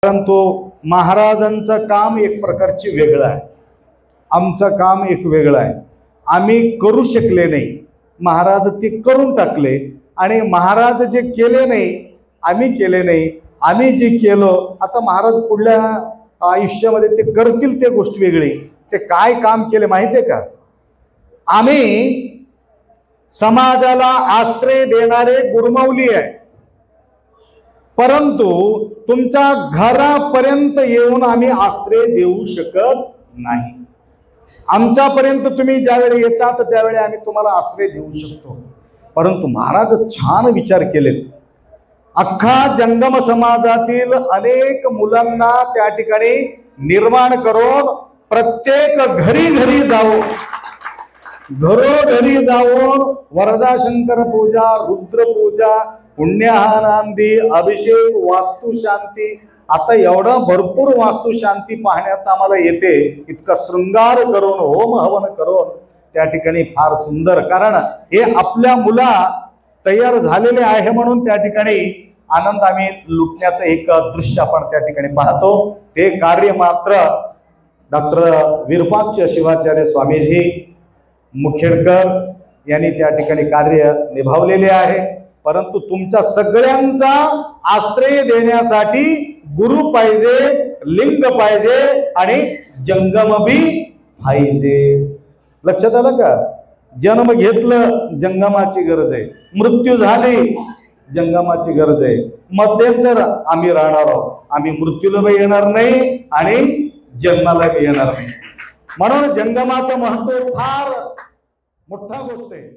परंतु महाराजांचं काम एक प्रकारची वेगळं आहे, आमचं काम एक वेगळं आहे। आम्ही करू शकले नाही, महाराज ते करून टाकले। आणि महाराज जे केले नाही आम्ही केले नाही, आम्ही जे केलं आता महाराज पुढल्या आयुष्यामध्ये ते करतील ते गोष्ट वेगळी। ते काय काम केले माहिती आहे का? आम्ही समाजाला आश्रय देणारे गुरुमाऊली आहे, परंतु तुमच्या घरापर्यंत येऊन आम्ही आश्रय देऊ शकत नाही। आमच्यापर्यंत तुम्ही ज्यावेळी येतात त्यावेळी आम्ही तुम्हाला आश्रय देऊ शकतो, परंतु महाराज छान विचार केले। अख्खा जंगम समाजातील अनेक मुलांना त्या ठिकाणी निर्माण करून प्रत्येक घरी घरी जाऊन घरोघरी जाऊन वरदा शंकर पूजा, रुद्र पूजा, पुण्याहारांदी, अभिषेक, वास्तुशांती, आता एवढा भरपूर वास्तुशांती पाहण्यात आम्हाला येते। इतका शृंगार करून होम हवन करून त्या ठिकाणी फार सुंदर, कारण हे आपल्या मुला तयार झालेले आहे म्हणून त्या ठिकाणी आनंद आम्ही लुटण्याचं एक दृश्य आपण त्या ठिकाणी पाहतो। ते कार्य मात्र डॉक्टर विरूपाक्ष शिवाचार्य स्वामीजी मुखेडकर यांनी त्या ठिकाणी कार्य निभावलेले आहे। परंतु तुमच्या सगळ्यांचा आश्रय देण्यासाठी गुरु पाहिजे, लिंग पाहिजे आणि जंगम भी पाहिजे। लक्षात आलं का? जन्म घेतलं जंगमाची गरज आहे, मृत्यू झाली जंगमाची गरज आहे, मध्यंतर आम्ही राहणार आहोत। आम्ही मृत्यूला बी येणार नाही आणि जन्माला बी येणार नाही, म्हणून जंगमाचं महत्व फार मोठा गोष्ट आहे।